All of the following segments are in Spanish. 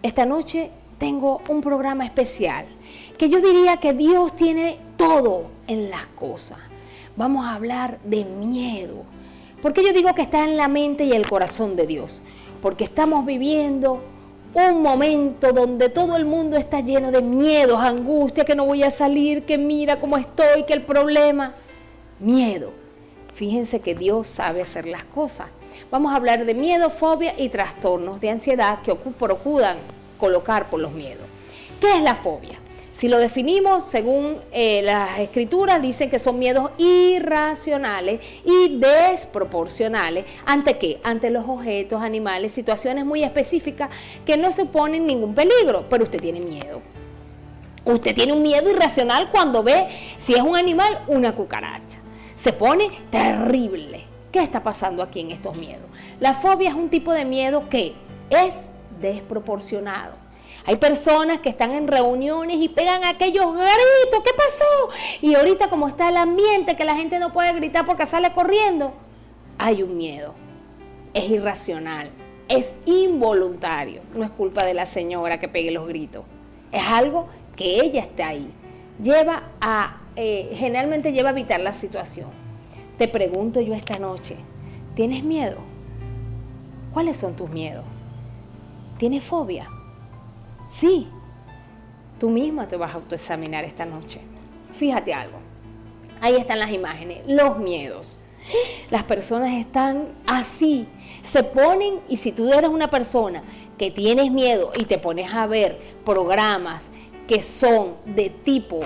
esta noche tengo un programa especial, que yo diría que Dios tiene todo en las cosas. Vamos a hablar de miedo. ¿Por qué yo digo que está en la mente y el corazón de Dios? Porque estamos viviendo un momento donde todo el mundo está lleno de miedos, angustia, que no voy a salir, que mira cómo estoy, que el problema. Miedo. Fíjense que Dios sabe hacer las cosas. Vamos a hablar de miedo, fobia y trastornos de ansiedad que procuran colocar por los miedos. ¿Qué es la fobia? Si lo definimos según las escrituras, dicen que son miedos irracionales y desproporcionales. ¿Ante qué? Ante los objetos, animales, situaciones muy específicas que no suponen ningún peligro, pero usted tiene miedo. Usted tiene un miedo irracional cuando ve, si es un animal, una cucaracha. Se pone terrible. ¿Qué está pasando aquí en estos miedos? La fobia es un tipo de miedo que es desproporcionado. Hay personas que están en reuniones y pegan aquellos gritos, ¿qué pasó? Y ahorita como está el ambiente, que la gente no puede gritar porque sale corriendo, hay un miedo. Es irracional, es involuntario. No es culpa de la señora que pegue los gritos. Es algo que ella está ahí. Generalmente lleva a evitar la situación. Te pregunto yo esta noche, ¿tienes miedo? ¿Cuáles son tus miedos? ¿Tienes fobia? Sí, tú misma te vas a autoexaminar esta noche. Fíjate algo, ahí están las imágenes, los miedos. Las personas están así, se ponen, y si tú eres una persona que tienes miedo y te pones a ver programas que son de tipo,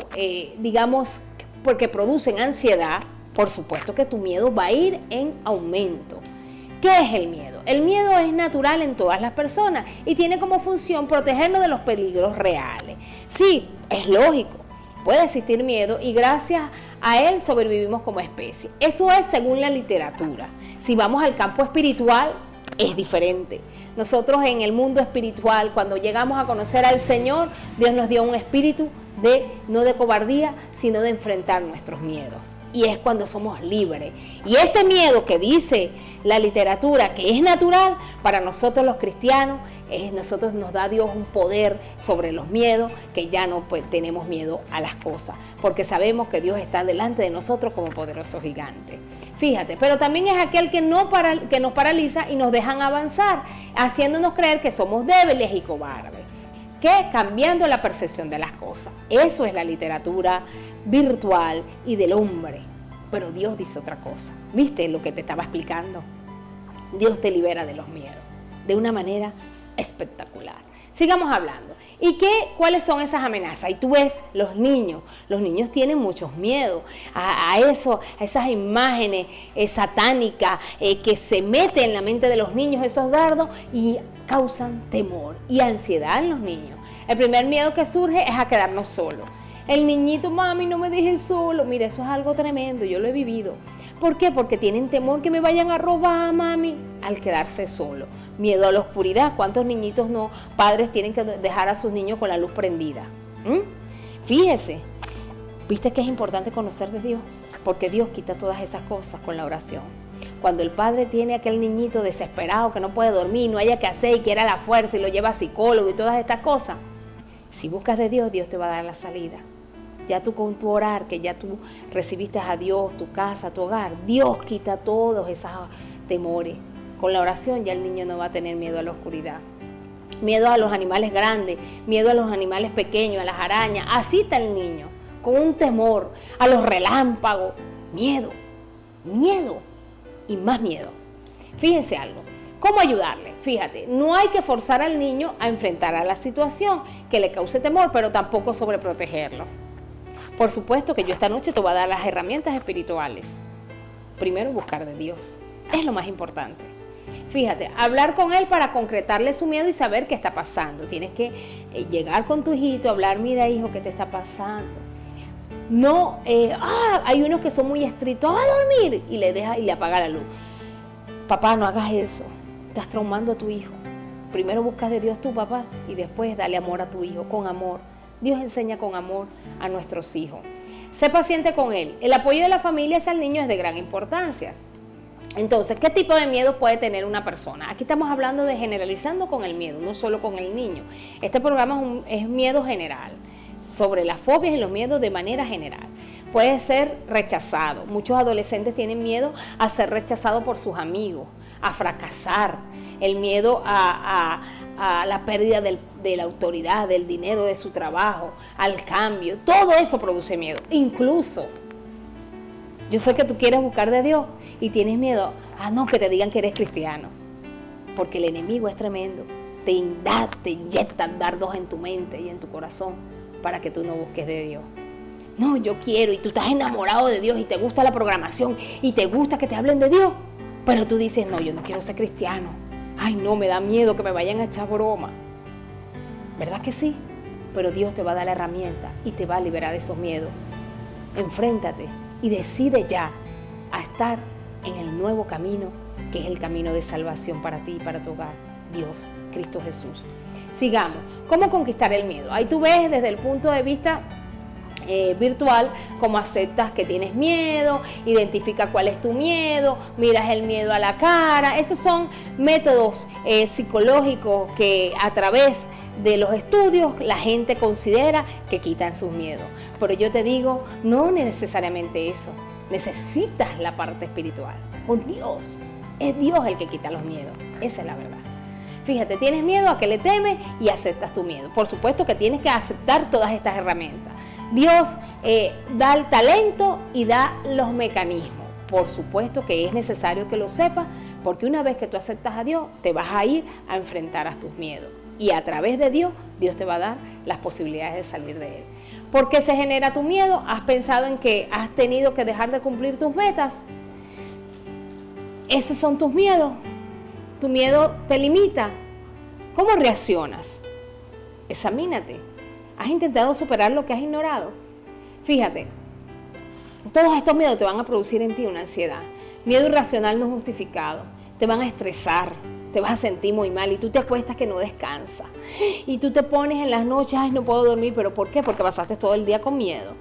digamos, porque producen ansiedad, por supuesto que tu miedo va a ir en aumento. ¿Qué es el miedo? El miedo es natural en todas las personas y tiene como función protegernos de los peligros reales. Sí, es lógico, puede existir miedo y gracias a él sobrevivimos como especie. Eso es según la literatura. Si vamos al campo espiritual, es diferente. Nosotros en el mundo espiritual, cuando llegamos a conocer al Señor, Dios nos dio un espíritu no de cobardía, sino de enfrentar nuestros miedos. Y es cuando somos libres. Y ese miedo que dice la literatura que es natural, para nosotros los cristianos, nosotros nos da Dios un poder sobre los miedos, que ya no tenemos miedo a las cosas, porque sabemos que Dios está delante de nosotros como poderoso gigante. Fíjate, pero también es aquel que nos paraliza y nos dejan avanzar, haciéndonos creer que somos débiles y cobardes. Que cambiando la percepción de las cosas. Eso es la literatura virtual y del hombre. Pero Dios dice otra cosa. ¿Viste lo que te estaba explicando? Dios te libera de los miedos de una manera espectacular. Sigamos hablando. ¿Y cuáles son esas amenazas? Y tú ves los niños tienen muchos miedos a esas imágenes satánicas que se meten en la mente de los niños, esos dardos, y causan temor y ansiedad en los niños. El primer miedo que surge es a quedarnos solos. El niñito, mami, no me dejes solo. Mira, eso es algo tremendo, yo lo he vivido. ¿Por qué? Porque tienen temor que me vayan a robar, mami, al quedarse solo. Miedo a la oscuridad. ¿Cuántos niñitos padres tienen que dejar a sus niños con la luz prendida? Fíjese, ¿viste que es importante conocer de Dios? Porque Dios quita todas esas cosas con la oración. Cuando el padre tiene a aquel niñito desesperado que no puede dormir, no haya que hacer y quiere a la fuerza y lo lleva a psicólogo y todas estas cosas, si buscas de Dios, Dios te va a dar la salida. Ya tú con tu orar, que ya tú recibiste a Dios, tu casa, tu hogar, Dios quita todos esos temores. Con la oración ya el niño no va a tener miedo a la oscuridad. Miedo a los animales grandes, miedo a los animales pequeños, a las arañas. Así está el niño, con un temor, a los relámpagos. Miedo y más miedo. Fíjense algo. ¿Cómo ayudarle? Fíjate, no hay que forzar al niño a enfrentar a la situación que le cause temor, pero tampoco sobreprotegerlo. Por supuesto que yo esta noche te voy a dar las herramientas espirituales. Primero, buscar de Dios. Es lo más importante. Fíjate, hablar con él para concretarle su miedo y saber qué está pasando. Tienes que llegar con tu hijito, hablar, mira hijo, ¿qué te está pasando? No, hay unos que son muy estrictos, va a dormir, y le apaga la luz. Papá, no hagas eso, estás traumando a tu hijo. Primero buscas de Dios tu papá y después dale amor a tu hijo, con amor. Dios enseña con amor a nuestros hijos. Sé paciente con él. El apoyo de la familia hacia el niño es de gran importancia. Entonces, ¿qué tipo de miedo puede tener una persona? Aquí estamos hablando de generalizando con el miedo, no solo con el niño. Este programa es miedo general, sobre las fobias y los miedos de manera general. Puede ser rechazado. Muchos adolescentes tienen miedo a ser rechazados por sus amigos, a fracasar, el miedo a la pérdida de la autoridad, del dinero, de su trabajo, al cambio. Todo eso produce miedo. Incluso, yo sé que tú quieres buscar de Dios y tienes miedo a no que te digan que eres cristiano, porque el enemigo es tremendo. Te inyecta dardos en tu mente y en tu corazón para que tú no busques de Dios. No, yo quiero, y tú estás enamorado de Dios y te gusta la programación y te gusta que te hablen de Dios, pero tú dices, no, yo no quiero ser cristiano. Ay, no, me da miedo que me vayan a echar broma. ¿Verdad que sí? Pero Dios te va a dar la herramienta y te va a liberar de esos miedos. Enfréntate y decide ya a estar en el nuevo camino, que es el camino de salvación para ti y para tu hogar. Dios, Cristo Jesús. Sigamos. ¿Cómo conquistar el miedo? Ahí tú ves desde el punto de vista virtual cómo aceptas que tienes miedo, identifica cuál es tu miedo, miras el miedo a la cara. Esos son métodos psicológicos que a través de los estudios la gente considera que quitan sus miedos. Pero yo te digo, no necesariamente eso. Necesitas la parte espiritual. Con Dios. Es Dios el que quita los miedos. Esa es la verdad. Fíjate, tienes miedo, a qué le temes y aceptas tu miedo. Por supuesto que tienes que aceptar todas estas herramientas. Dios da el talento y da los mecanismos. Por supuesto que es necesario que lo sepas, porque una vez que tú aceptas a Dios, te vas a ir a enfrentar a tus miedos. Y a través de Dios, Dios te va a dar las posibilidades de salir de él. ¿Por qué se genera tu miedo? ¿Has pensado en que has tenido que dejar de cumplir tus metas? Esos son tus miedos. Tu miedo te limita. ¿Cómo reaccionas? Examínate. ¿Has intentado superar lo que has ignorado? Fíjate, todos estos miedos te van a producir en ti una ansiedad. Miedo irracional no justificado. Te van a estresar, te vas a sentir muy mal y tú te acuestas que no descansas. Y tú te pones en las noches, ay, no puedo dormir, ¿pero por qué? Porque pasaste todo el día con miedo.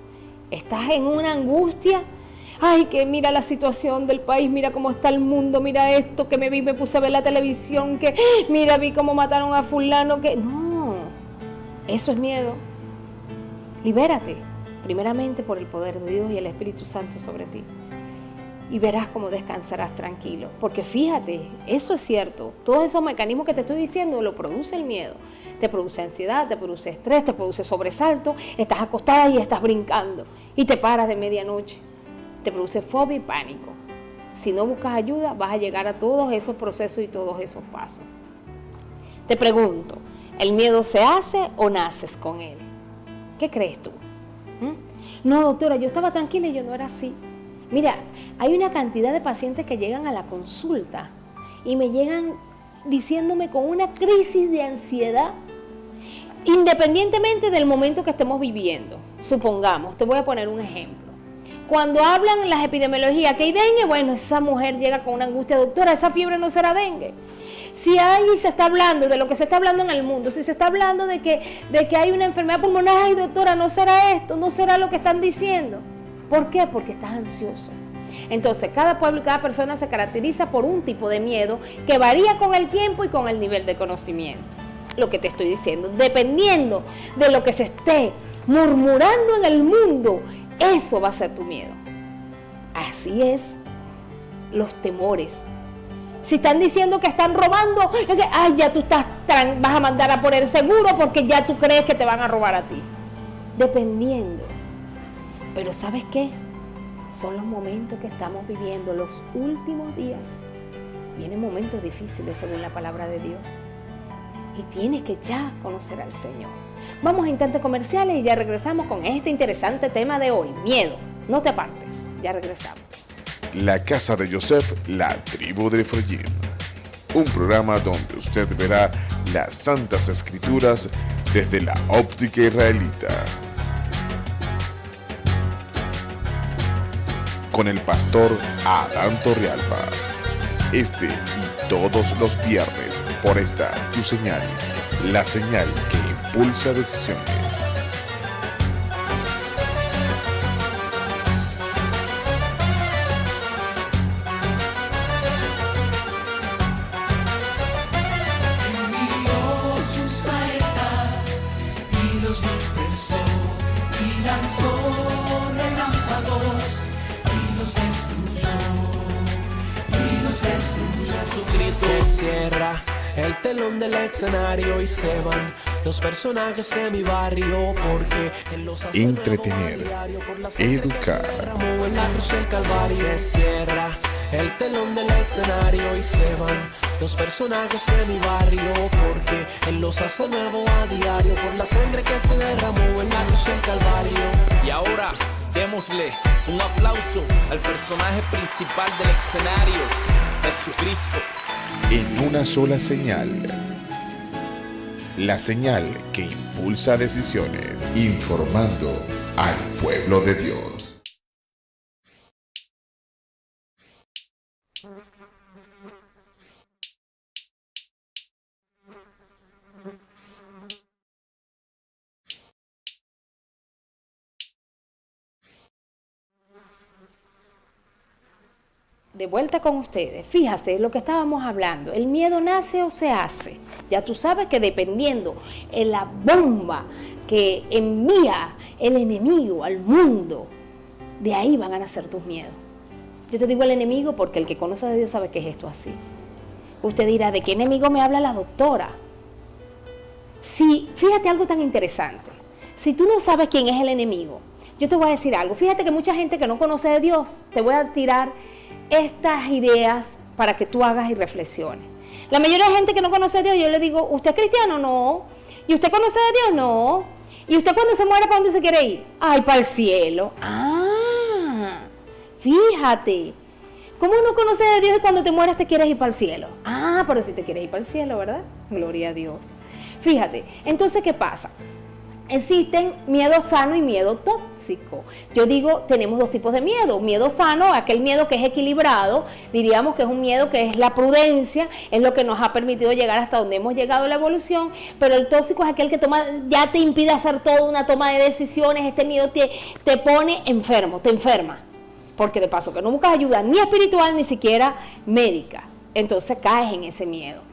Estás en una angustia. Ay, que mira la situación del país, mira cómo está el mundo, mira esto, que me puse a ver la televisión, que mira, vi cómo mataron a fulano, que... No, eso es miedo. Libérate, primeramente por el poder de Dios y el Espíritu Santo sobre ti. Y verás cómo descansarás tranquilo. Porque fíjate, eso es cierto, todos esos mecanismos que te estoy diciendo lo produce el miedo. Te produce ansiedad, te produce estrés, te produce sobresalto, estás acostada y estás brincando y te paras de medianoche. Te produce fobia y pánico. Si no buscas ayuda, vas a llegar a todos esos procesos y todos esos pasos. Te pregunto, ¿el miedo se hace o naces con él? ¿Qué crees tú? No, doctora, yo estaba tranquila y yo no era así. Mira, hay una cantidad de pacientes que llegan a la consulta y me llegan diciéndome con una crisis de ansiedad, independientemente del momento que estemos viviendo. Supongamos, te voy a poner un ejemplo. Cuando hablan en las epidemiologías que hay dengue, bueno, esa mujer llega con una angustia, doctora, esa fiebre no será dengue. Si ahí se está hablando de lo que se está hablando en el mundo, si se está hablando de que hay una enfermedad pulmonar, ay, doctora, no será esto, no será lo que están diciendo. ¿Por qué? Porque estás ansioso. Entonces, cada pueblo y cada persona se caracteriza por un tipo de miedo que varía con el tiempo y con el nivel de conocimiento. Lo que te estoy diciendo, dependiendo de lo que se esté murmurando en el mundo, eso va a ser tu miedo. Así es, los temores. Si están diciendo que están robando, ay, ya tú vas a mandar a poner seguro porque ya tú crees que te van a robar a ti. Dependiendo. Pero ¿sabes qué? Son los momentos que estamos viviendo, los últimos días. Vienen momentos difíciles según la palabra de Dios. Y tienes que ya conocer al Señor. Vamos a instantes comerciales y ya regresamos con este interesante tema de hoy, miedo. No te apartes, ya regresamos. La Casa de Yosef, la tribu de Efraín. Un programa donde usted verá las Santas Escrituras desde la óptica israelita. Con el pastor Adán Torrealba. Este y todos los viernes por esta tu señal, la señal que impulsa decisiones. Se cierra el telón del escenario y se van los personajes de mi barrio, porque en los entretener, educar. En la cruz del Calvario. Se cierra el telón del escenario y se van los personajes de mi barrio, porque Él los hace nuevo a diario por la sangre que se derramó en la cruz del Calvario. Y ahora démosle un aplauso al personaje principal del escenario, Jesucristo. En una sola señal. La señal que impulsa decisiones, informando al pueblo de Dios. De vuelta con ustedes, fíjate lo que estábamos hablando, ¿el miedo nace o se hace? Ya tú sabes que dependiendo en la bomba que envía el enemigo al mundo, de ahí van a nacer tus miedos. Yo te digo el enemigo porque el que conoce a Dios sabe que es esto así. Usted dirá, ¿de qué enemigo me habla la doctora? Sí, fíjate algo tan interesante, si tú no sabes quién es el enemigo, yo te voy a decir algo, fíjate que mucha gente que no conoce a Dios, te voy a tirar estas ideas para que tú hagas y reflexiones. La mayoría de gente que no conoce a Dios, yo le digo, ¿usted es cristiano? No. ¿Y usted conoce a Dios? No. ¿Y usted cuando se muere, para dónde se quiere ir? Ay, para el cielo. Ah, fíjate. ¿Cómo uno conoce a Dios y cuando te mueres te quieres ir para el cielo? Ah, pero si te quieres ir para el cielo, ¿verdad? Gloria a Dios. Fíjate, entonces, ¿qué pasa? Existen miedo sano y miedo tóxico. Yo digo, tenemos dos tipos de miedo. Miedo sano, aquel miedo que es equilibrado, diríamos que es un miedo que es la prudencia, es lo que nos ha permitido llegar hasta donde hemos llegado en la evolución, pero el tóxico es aquel que ya te impide hacer toda una toma de decisiones. Este miedo te pone enfermo, te enferma, porque de paso que no buscas ayuda ni espiritual ni siquiera médica, entonces caes en ese miedo.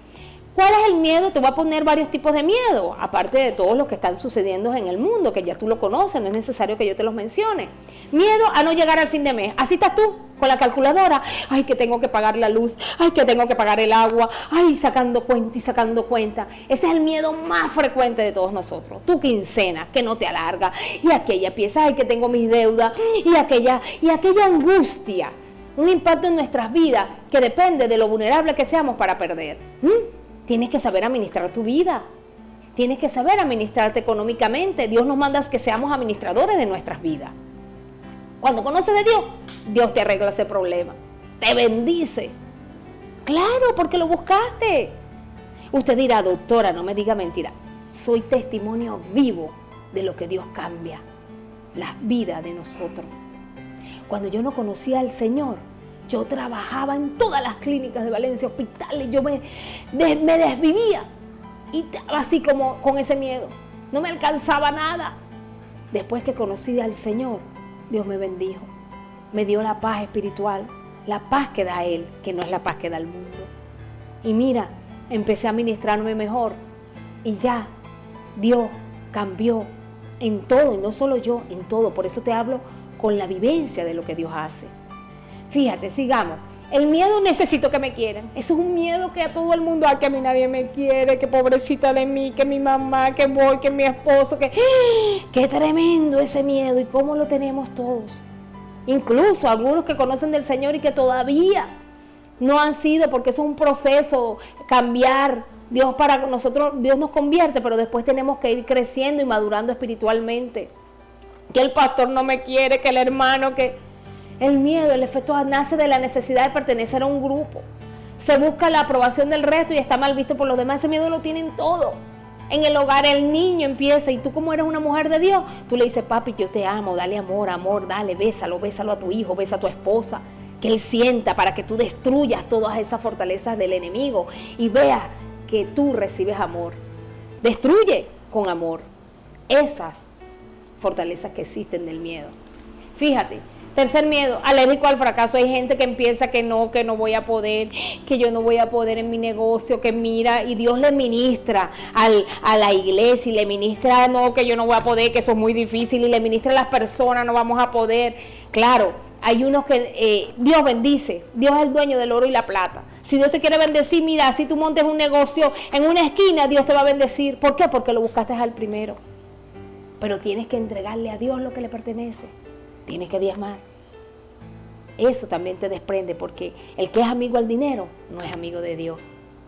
¿Cuál es el miedo? Te voy a poner varios tipos de miedo, aparte de todos los que están sucediendo en el mundo, que ya tú lo conoces, no es necesario que yo te los mencione. Miedo a no llegar al fin de mes. Así estás tú, con la calculadora. Ay, que tengo que pagar la luz. Ay, que tengo que pagar el agua. Ay, sacando cuenta y sacando cuenta. Ese es el miedo más frecuente de todos nosotros. Tu quincena, que no te alarga. Y aquella pieza, ay, que tengo mis deudas. Y aquella angustia. Un impacto en nuestras vidas que depende de lo vulnerable que seamos para perder. Tienes que saber administrar tu vida. Tienes que saber administrarte económicamente. Dios nos manda que seamos administradores de nuestras vidas. Cuando conoces de Dios, Dios te arregla ese problema. Te bendice. Claro, porque lo buscaste. Usted dirá, doctora, no me diga mentira. Soy testimonio vivo de lo que Dios cambia. Las vidas de nosotros. Cuando yo no conocía al Señor, yo trabajaba en todas las clínicas de Valencia, hospitales, yo me desvivía y estaba así como con ese miedo. No me alcanzaba nada. Después que conocí al Señor, Dios me bendijo. Me dio la paz espiritual, la paz que da Él, que no es la paz que da el mundo. Y mira, empecé a administrarme mejor y ya Dios cambió en todo, y no solo yo, en todo. Por eso te hablo con la vivencia de lo que Dios hace. Fíjate, sigamos. El miedo, necesito que me quieran. Eso es un miedo que a todo el mundo, que a mí nadie me quiere, que pobrecita de mí, que mi mamá, que voy, que mi esposo, que... ¡Qué tremendo ese miedo! ¿Y cómo lo tenemos todos? Incluso algunos que conocen del Señor y que todavía no han sido, porque eso es un proceso, cambiar. Dios para nosotros, Dios nos convierte, pero después tenemos que ir creciendo y madurando espiritualmente. Que el pastor no me quiere, que el hermano, que... El miedo, el efecto nace de la necesidad de pertenecer a un grupo. Se busca la aprobación del resto y está mal visto por los demás. Ese miedo lo tienen todo. En el hogar el niño empieza, y tú como eres una mujer de Dios, tú le dices, papi, yo te amo, dale amor, amor, dale, bésalo a tu hijo, besa a tu esposa. Que él sienta para que tú destruyas todas esas fortalezas del enemigo y vea que tú recibes amor. Destruye con amor esas fortalezas que existen del miedo. Fíjate. Tercer miedo, alérgico al fracaso. Hay gente que empieza que no voy a poder, que yo no voy a poder en mi negocio, que mira, y Dios le ministra a la iglesia, y le ministra, no, que yo no voy a poder, que eso es muy difícil, y le ministra a las personas, no vamos a poder. Claro, Hay unos que Dios bendice, Dios es el dueño del oro y la plata. Si Dios te quiere bendecir, mira, si tú montes un negocio en una esquina, Dios te va a bendecir. ¿Por qué? Porque lo buscaste al primero. Pero tienes que entregarle a Dios lo que le pertenece. Tienes que diezmar. Eso también te desprende, porque el que es amigo al dinero no es amigo de Dios.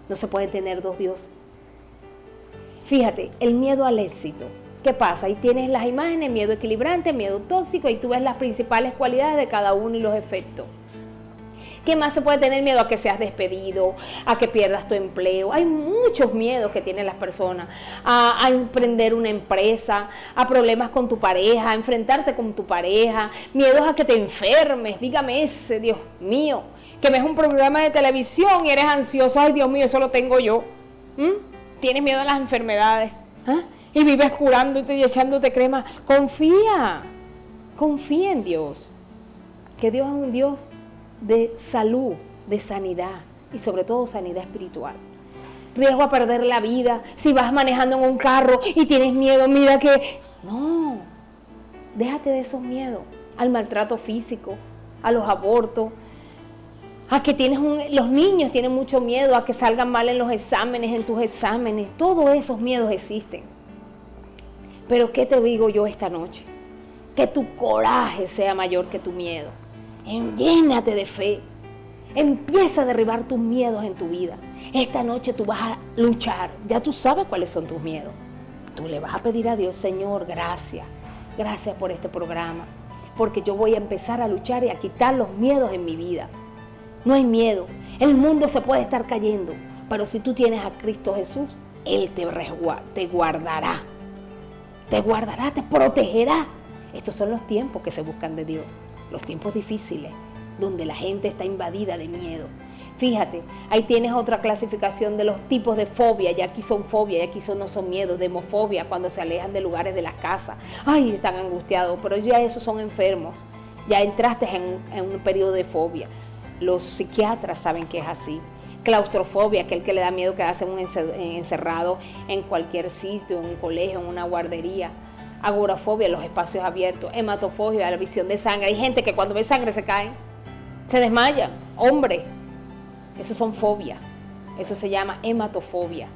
No se puede tener dos dioses. Fíjate, el miedo al éxito. ¿Qué pasa? Ahí tienes las imágenes, miedo equilibrante, miedo tóxico, y tú ves las principales cualidades de cada uno y los efectos. ¿Qué más se puede tener? Miedo a que seas despedido, a que pierdas tu empleo. Hay muchos miedos que tienen las personas. A emprender una empresa, a problemas con tu pareja, a enfrentarte con tu pareja, miedos a que te enfermes. Dígame ese, Dios mío, que ves un programa de televisión y eres ansioso. Ay, Dios mío, eso lo tengo yo. Tienes miedo a las enfermedades. Y vives curándote y echándote crema. Confía en Dios. Que Dios es un Dios de salud, de sanidad y sobre todo sanidad espiritual. Riesgo a perder la vida. Si vas manejando en un carro y tienes miedo, mira que... No, déjate de esos miedos. Al maltrato físico, a los abortos, a que los niños tienen mucho miedo a que salgan mal en los exámenes, en tus exámenes. Todos esos miedos existen. Pero ¿qué te digo yo esta noche? Que tu coraje sea mayor que tu miedo. Llénate de fe. Empieza a derribar tus miedos en tu vida. Esta noche tú vas a luchar. Ya tú sabes cuáles son tus miedos. Tú le vas a pedir a Dios, Señor, gracias. Gracias por este programa. Porque yo voy a empezar a luchar y a quitar los miedos en mi vida. No hay miedo. El mundo se puede estar cayendo. Pero si tú tienes a Cristo Jesús, Él te guardará. Te guardará, te protegerá. Estos son los tiempos que se buscan de Dios. Los tiempos difíciles, donde la gente está invadida de miedo. Fíjate, ahí tienes otra clasificación de los tipos de fobia. Y aquí son fobia, y aquí no son miedos. Demofobia, cuando se alejan de lugares de las casas. Ay, están angustiados, pero ya esos son enfermos. Ya entraste en un periodo de fobia. Los psiquiatras saben que es así. Claustrofobia, aquel que le da miedo quedarse encerrado en cualquier sitio, en un colegio, en una guardería. Agorafobia, los espacios abiertos. Hematofobia, la visión de sangre. Hay gente que cuando ve sangre se caen, se desmayan. Hombre, esos son fobias. Eso se llama hematofobia.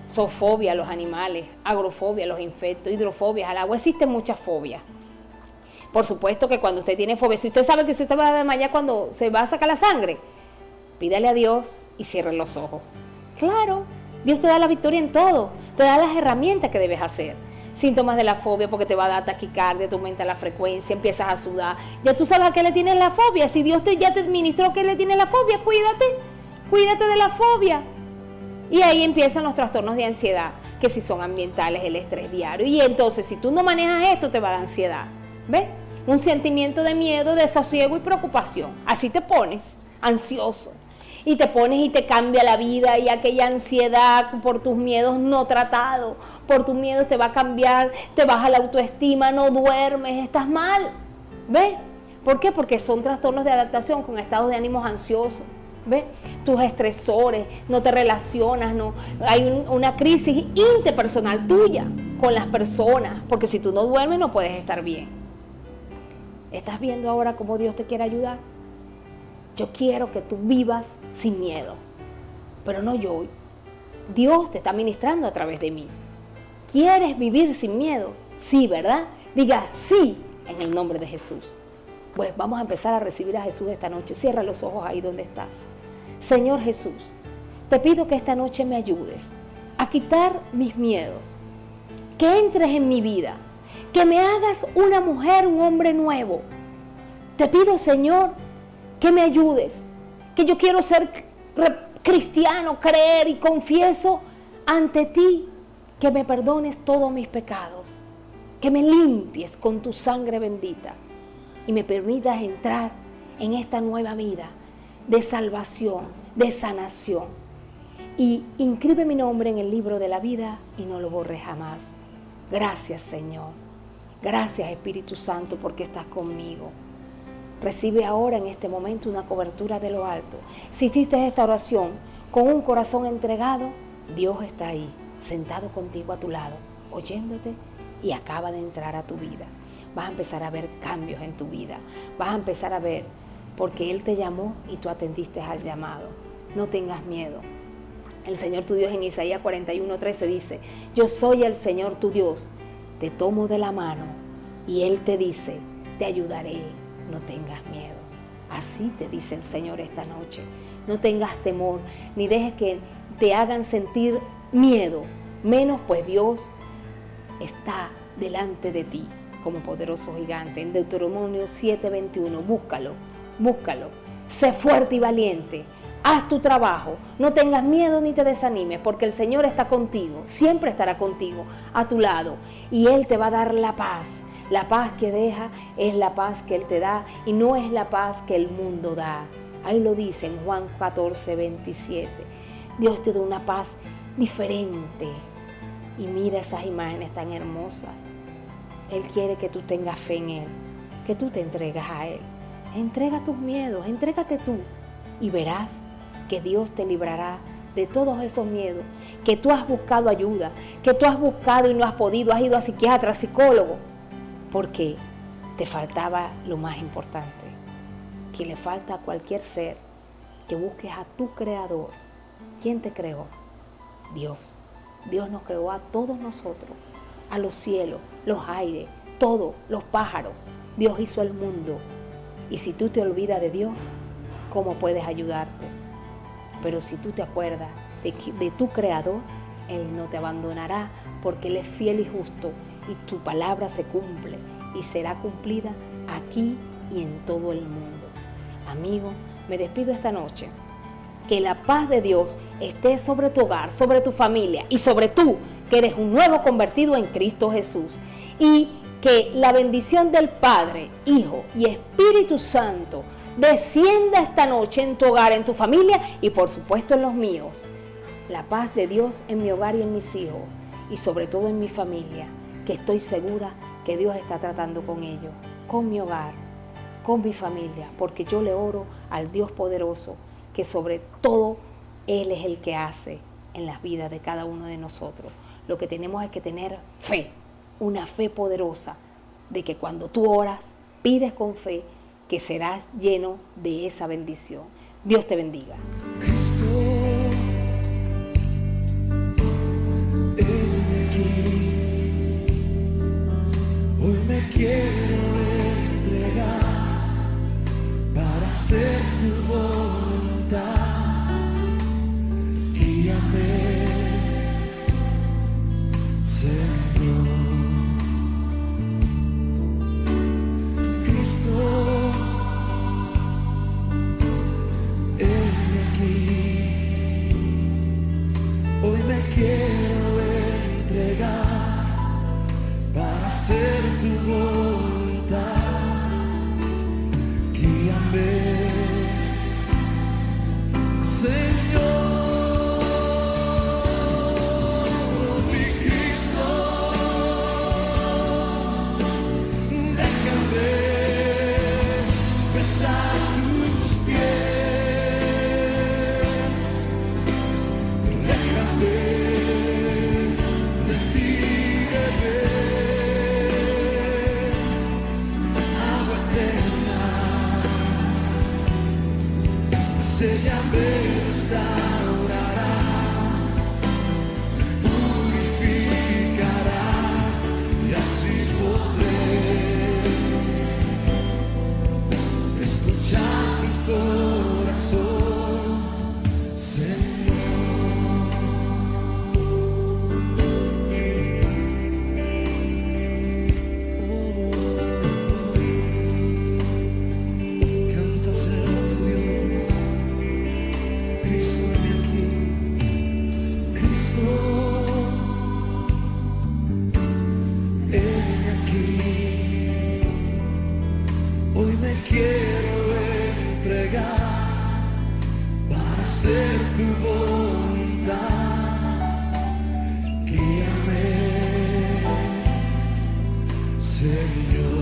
Zoofobia a los animales, agrofobia a los insectos, hidrofobia al agua. Existen muchas fobias. Por supuesto que cuando usted tiene fobia, si usted sabe que usted se va a desmayar cuando se va a sacar la sangre, pídale a Dios y cierre los ojos. Claro, Dios te da la victoria en todo, te da las herramientas que debes hacer. Síntomas de la fobia, porque te va a dar taquicardia, te aumenta la frecuencia, empiezas a sudar. Ya tú sabes a qué le tienes la fobia. Si Dios ya te administró que le tienes la fobia, cuídate de la fobia. Y ahí empiezan los trastornos de ansiedad, que si son ambientales, el estrés diario. Y entonces, si tú no manejas esto, te va a dar ansiedad. ¿Ves? Un sentimiento de miedo, desasosiego y preocupación. Así te pones ansioso. Y te pones y te cambia la vida, y aquella ansiedad por tus miedos no tratados, por tus miedos te va a cambiar, te baja la autoestima, no duermes, estás mal. ¿Ves? ¿Por qué? Porque son trastornos de adaptación con estados de ánimos ansiosos. ¿Ves? Tus estresores, no te relacionas, no hay una crisis interpersonal tuya con las personas, porque si tú no duermes no puedes estar bien. ¿Estás viendo ahora cómo Dios te quiere ayudar? Yo quiero que tú vivas sin miedo, pero no yo. Dios te está ministrando a través de mí. ¿Quieres vivir sin miedo? Sí, ¿verdad? Diga sí en el nombre de Jesús. Pues vamos a empezar a recibir a Jesús esta noche. Cierra los ojos ahí donde estás. Señor Jesús, te pido que esta noche me ayudes a quitar mis miedos, que entres en mi vida, que me hagas una mujer, un hombre nuevo. Te pido, Señor, que me ayudes, que yo quiero ser cristiano, creer, y confieso ante ti que me perdones todos mis pecados, que me limpies con tu sangre bendita y me permitas entrar en esta nueva vida de salvación, de sanación. Y inscribe mi nombre en el libro de la vida y no lo borres jamás. Gracias, Señor. Gracias, Espíritu Santo, porque estás conmigo. Recibe ahora en este momento una cobertura de lo alto. Si hiciste esta oración con un corazón entregado, Dios está ahí, sentado contigo a tu lado, oyéndote y acaba de entrar a tu vida. Vas a empezar a ver cambios en tu vida. Vas a empezar a ver porque Él te llamó y tú atendiste al llamado. No tengas miedo. El Señor tu Dios en Isaías 41:13 dice: yo soy el Señor tu Dios, te tomo de la mano y Él te dice: te ayudaré, no tengas miedo. Así te dice el Señor esta noche. No tengas temor, ni dejes que te hagan sentir miedo, menos pues Dios está delante de ti como poderoso gigante. En Deuteronomio 7:21, búscalo. Sé fuerte y valiente. Haz tu trabajo. No tengas miedo ni te desanimes, porque el Señor está contigo. Siempre estará contigo, a tu lado. Y Él te va a dar la paz. La paz que deja es la paz que Él te da y no es la paz que el mundo da. Ahí lo dice en Juan 14:27. Dios te da una paz diferente. Y mira esas imágenes tan hermosas. Él quiere que tú tengas fe en Él, que tú te entregas a Él. Entrega tus miedos, entrégate tú y verás que Dios te librará de todos esos miedos, que tú has buscado ayuda, que tú has buscado y no has podido, has ido a psiquiatra, psicólogo, porque te faltaba lo más importante, que le falta a cualquier ser, que busques a tu Creador. ¿Quién te creó? Dios. Dios nos creó a todos nosotros, a los cielos, los aires, todos, los pájaros. Dios hizo el mundo. Y si tú te olvidas de Dios, ¿cómo puedes ayudarte? Pero si tú te acuerdas de tu Creador, Él no te abandonará, porque Él es fiel y justo, y tu palabra se cumple y será cumplida aquí y en todo el mundo. Amigo, me despido esta noche. Que la paz de Dios esté sobre tu hogar, sobre tu familia y sobre tú, que eres un nuevo convertido en Cristo Jesús. Y que la bendición del Padre, Hijo y Espíritu Santo descienda esta noche en tu hogar, en tu familia y por supuesto en los míos. La paz de Dios en mi hogar y en mis hijos y sobre todo en mi familia, que estoy segura que Dios está tratando con ellos, con mi hogar, con mi familia, porque yo le oro al Dios poderoso, que sobre todo Él es el que hace en las vidas de cada uno de nosotros. Lo que tenemos es que tener fe, una fe poderosa, de que cuando tú oras, pides con fe, que serás lleno de esa bendición. Dios te bendiga. Cristo, heme aquí. Hoy me quiero entregar para hacer tu voluntad. Guíame, Señor. Cristo, heme aquí. Hoy me quiero entregar para hacer tu voluntad. Guíame, Señor. Ella me restaurará, purificará y así podré escuchar tu corazón, Señor. Canta, Señor, tu Dios. Cristo, heme aquí. Cristo, heme aquí. Hoy me quiero entregar para hacer tu voluntad. Guíame, Señor.